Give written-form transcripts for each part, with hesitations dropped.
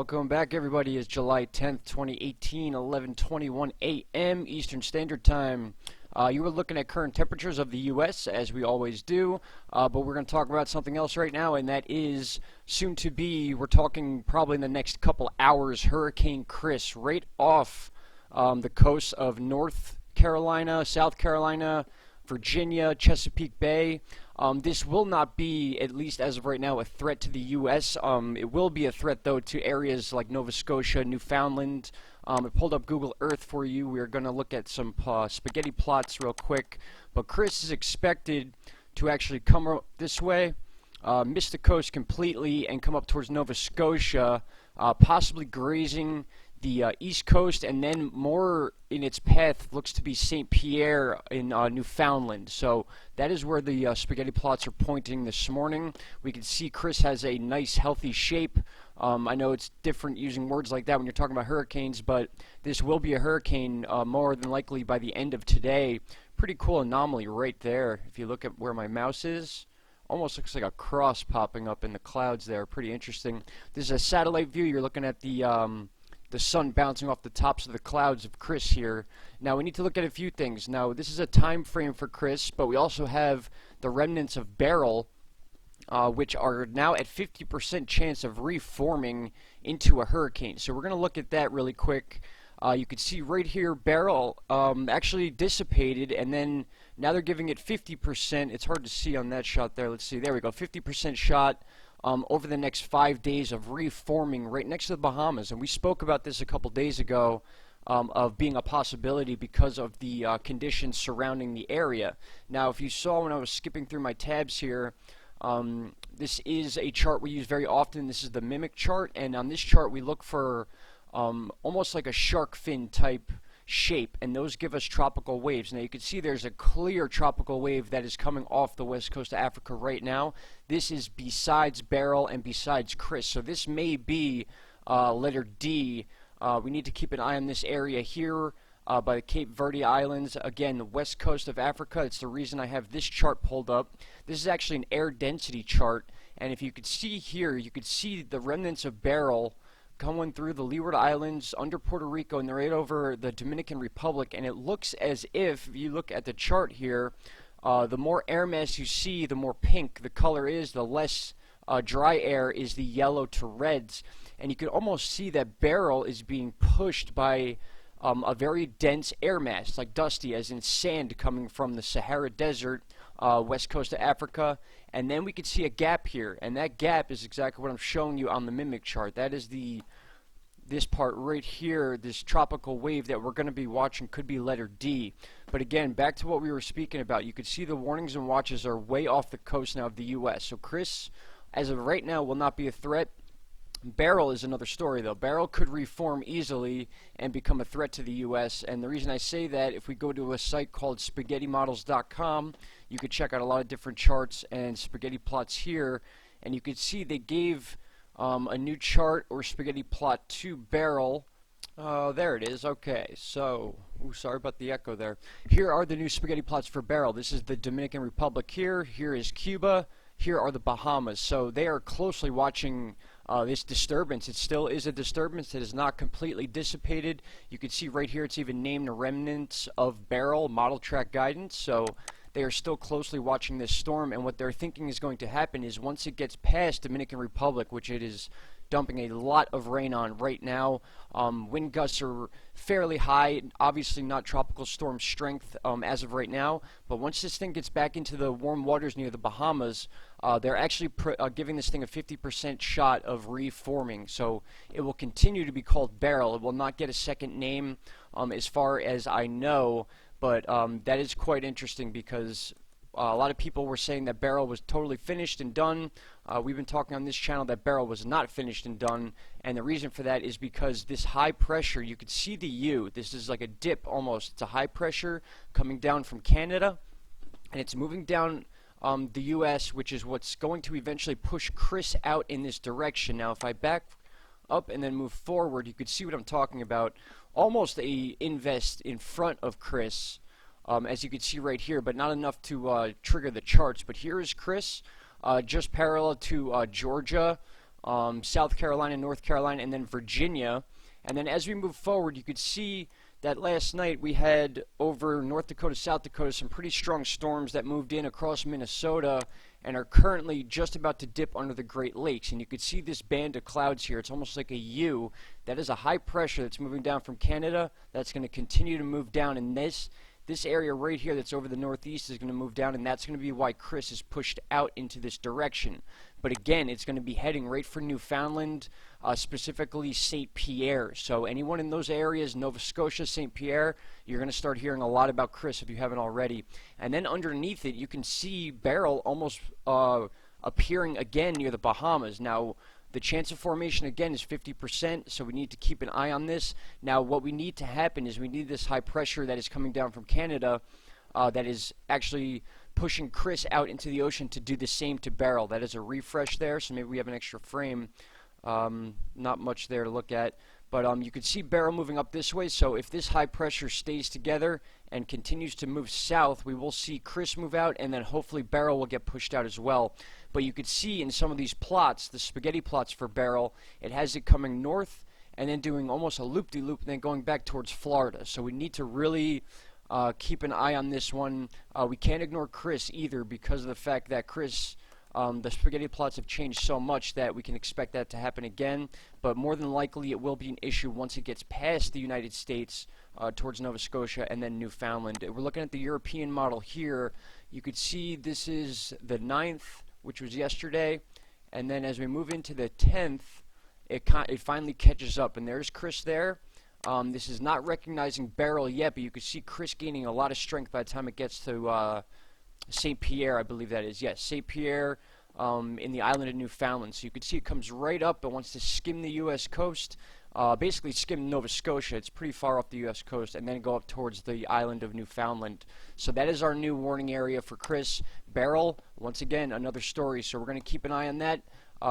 Welcome back, everybody. It's July 10th, 2018, 11:21 a.m. Eastern Standard Time. You were looking at current temperatures of the U.S., as we always do, but we're going to talk about something else right now, and that is soon to be, we're talking probably in the next couple hours, Hurricane Chris, right off the coast of North Carolina, South Carolina, Virginia, Chesapeake Bay. This will not be, at least as of right now, a threat to the U.S. It will be a threat, though, to areas like Nova Scotia, Newfoundland. I pulled up Google Earth for you. We're going to look at some spaghetti plots real quick. But Chris is expected to actually come up this way, miss the coast completely, and come up towards Nova Scotia, possibly grazing the east coast, and then more in its path looks to be St. Pierre in Newfoundland. So that is where the spaghetti plots are pointing this morning. We can see Chris has a nice healthy shape. I know it's different using words like that when you're talking about hurricanes, but this will be a hurricane more than likely by the end of today. Pretty cool anomaly right there. If you look at where my mouse is, almost looks like a cross popping up in the clouds there. Pretty interesting. This is a satellite view. You're looking at the sun bouncing off the tops of the clouds of Chris here. Now we need to look at a few things. Now this is a time frame for Chris, but we also have the remnants of BERYL, which are now at 50% chance of reforming into a hurricane. So we're going to look at that really quick. You can see right here BERYL actually dissipated, and then now they're giving it 50%. It's hard to see on that shot there. Let's see. There we go. 50% shot over the next 5 days of reforming right next to the Bahamas. And we spoke about this a couple days ago of being a possibility because of the conditions surrounding the area. Now, if you saw when I was skipping through my tabs here, this is a chart we use very often. This is the mimic chart, and on this chart we look for almost like a shark fin type shape, and those give us tropical waves. Now you can see there's a clear tropical wave that is coming off the west coast of Africa right now. This is besides BERYL and besides Chris, so this may be letter D. We need to keep an eye on this area here by the Cape Verde Islands, again the west coast of Africa. It's the reason I have this chart pulled up. This is actually an air density chart, and if you could see here, you could see the remnants of BERYL coming through the Leeward Islands under Puerto Rico and right over the Dominican Republic, and it looks as if you look at the chart here, the more air mass you see, the more pink the color is, the less dry air is the yellow to reds, and you can almost see that BERYL is being pushed by a very dense air mass, like dusty as in sand coming from the Sahara Desert, west coast of Africa. And then we can see a gap here, and that gap is exactly what I'm showing you on the mimic chart. That is this part right here, this tropical wave that we're going to be watching could be letter D. But again, back to what we were speaking about, you can see the warnings and watches are way off the coast now of the U.S. So Chris, as of right now, will not be a threat. BERYL is another story, though. BERYL could reform easily and become a threat to the U.S. And the reason I say that, if we go to a site called spaghettimodels.com, you could check out a lot of different charts and spaghetti plots here, and you could see they gave a new chart or spaghetti plot to BERYL. There it is. Okay, so, sorry about the echo there. Here are the new spaghetti plots for BERYL. This is the Dominican Republic here. Here is Cuba. Here are the Bahamas. So they are closely watching this disturbance. It still is a disturbance. It is not completely dissipated. You can see right here it's even named the remnants of BERYL model track guidance. So they are still closely watching this storm, and what they're thinking is going to happen is once it gets past Dominican Republic, which it is dumping a lot of rain on right now, wind gusts are fairly high, obviously not tropical storm strength as of right now, but once this thing gets back into the warm waters near the Bahamas, they're actually giving this thing a 50% shot of reforming. So it will continue to be called BERYL. It will not get a second name as far as I know, but that is quite interesting because a lot of people were saying that BERYL was totally finished and done. We've been talking on this channel that BERYL was not finished and done, and the reason for that is because this high pressure, you could see the U, this is like a dip almost. It's a high pressure coming down from Canada, and it's moving down the U.S., which is what's going to eventually push Chris out in this direction. Now, if I back up and then move forward, you could see what I'm talking about. Almost a invest in front of Chris, as you can see right here, but not enough to trigger the charts. But here is Chris, just parallel to Georgia, South Carolina, North Carolina, and then Virginia. And then as we move forward, you could see that last night we had over North Dakota, South Dakota, some pretty strong storms that moved in across Minnesota and are currently just about to dip under the Great Lakes. And you could see this band of clouds here. It's almost like a U. That is a high pressure that's moving down from Canada. That's going to continue to move down, and this area right here that's over the northeast is going to move down, and that's going to be why Chris is pushed out into this direction. But again, it's going to be heading right for Newfoundland, specifically St. Pierre. So anyone in those areas, Nova Scotia, St. Pierre, you're going to start hearing a lot about Chris if you haven't already. And then underneath it, you can see BERYL almost appearing again near the Bahamas. Now, the chance of formation again is 50%, so we need to keep an eye on this. Now, what we need to happen is we need this high pressure that is coming down from Canada that is actually pushing Chris out into the ocean to do the same to BERYL. That is a refresh there, so maybe we have an extra frame. Not much there to look at. But you can see BERYL moving up this way, so if this high pressure stays together and continues to move south, we will see Chris move out, and then hopefully BERYL will get pushed out as well. But you could see in some of these plots, the spaghetti plots for BERYL, it has it coming north and then doing almost a loop-de-loop and then going back towards Florida. So we need to really keep an eye on this one. We can't ignore Chris either because of the fact that Chris, the spaghetti plots have changed so much that we can expect that to happen again. But more than likely it will be an issue once it gets past the United States towards Nova Scotia and then Newfoundland. We're looking at the European model here. You could see this is the 9th, which was yesterday, and then as we move into the 10th, it finally catches up, and there's Chris there. This is not recognizing BERYL yet, but you can see Chris gaining a lot of strength by the time it gets to St. Pierre, I believe that is. Yes, St. Pierre in the island of Newfoundland. So you can see it comes right up and wants to skim the U.S. coast, basically skim Nova Scotia. It's pretty far off the U.S. coast, and then go up towards the island of Newfoundland. So that is our new warning area for Chris. BERYL, once again, another story, so we're going to keep an eye on that.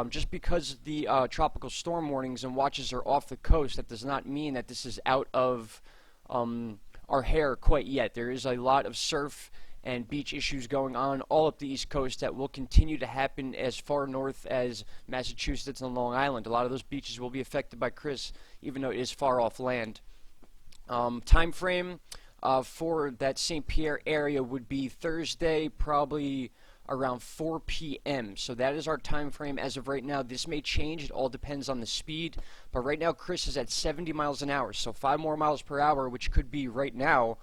Just because the tropical storm warnings and watches are off the coast, that does not mean that this is out of our hair quite yet. There is a lot of surf and beach issues going on all up the East Coast that will continue to happen as far north as Massachusetts and Long Island. A lot of those beaches will be affected by Chris, even though it is far off land. Time frame for that St. Pierre area would be Thursday, probably around 4 p.m. So that is our time frame as of right now. This may change. It all depends on the speed. But right now, Chris is at 70 miles an hour. So 5 more miles per hour, which could be right now.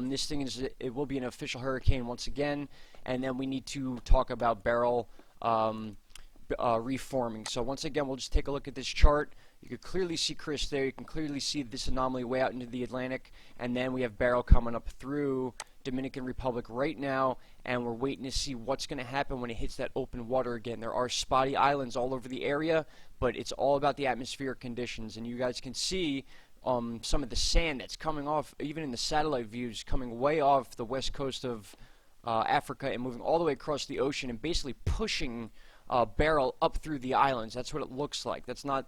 This thing it will be an official hurricane once again. And then we need to talk about BERYL reforming. So once again, we'll just take a look at this chart. You can clearly see Chris there. You can clearly see this anomaly way out into the Atlantic. And then we have BERYL coming up through Dominican Republic right now, and we're waiting to see what's going to happen when it hits that open water again. There are spotty islands all over the area, but it's all about the atmospheric conditions. And you guys can see some of the sand that's coming off, even in the satellite views, coming way off the west coast of Africa and moving all the way across the ocean and basically pushing BERYL up through the islands. That's what it looks like. That's not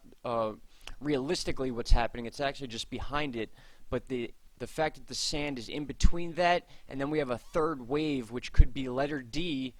realistically what's happening. It's actually just behind it. But the fact that the sand is in between that, and then we have a third wave, which could be letter D.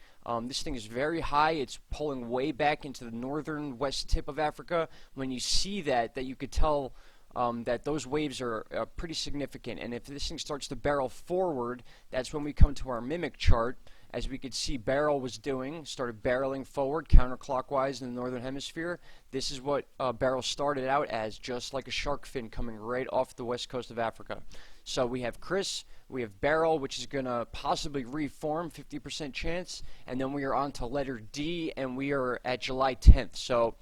This thing is very high. It's pulling way back into the northern west tip of Africa. When you see that you could tell that those waves are pretty significant. And if this thing starts to barrel forward, that's when we come to our mimic chart. As we could see BERYL was doing, started barreling forward counterclockwise in the northern hemisphere. This is what BERYL started out as, just like a shark fin coming right off the west coast of Africa. So we have Chris, we have BERYL, which is going to possibly reform, 50% chance, and then we are on to letter D, and we are at July 10th. So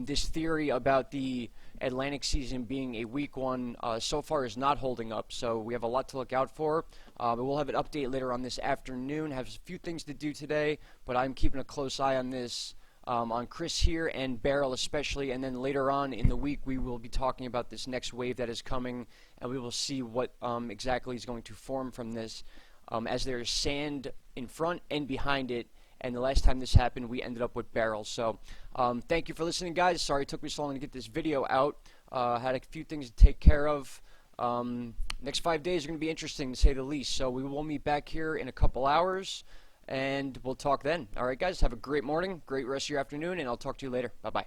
this theory about the Atlantic season being a weak one so far is not holding up, so we have a lot to look out for. But we'll have an update later on this afternoon. Have a few things to do today, but I'm keeping a close eye on this, on Chris here and BERYL especially, and then later on in the week we will be talking about this next wave that is coming, and we will see what exactly is going to form from this, as there is sand in front and behind it. And the last time this happened, we ended up with BERYL. So thank you for listening, guys. Sorry it took me so long to get this video out. Had a few things to take care of. Next 5 days are going to be interesting, to say the least. So we will meet back here in a couple hours, and we'll talk then. All right, guys, have a great morning, great rest of your afternoon, and I'll talk to you later. Bye-bye.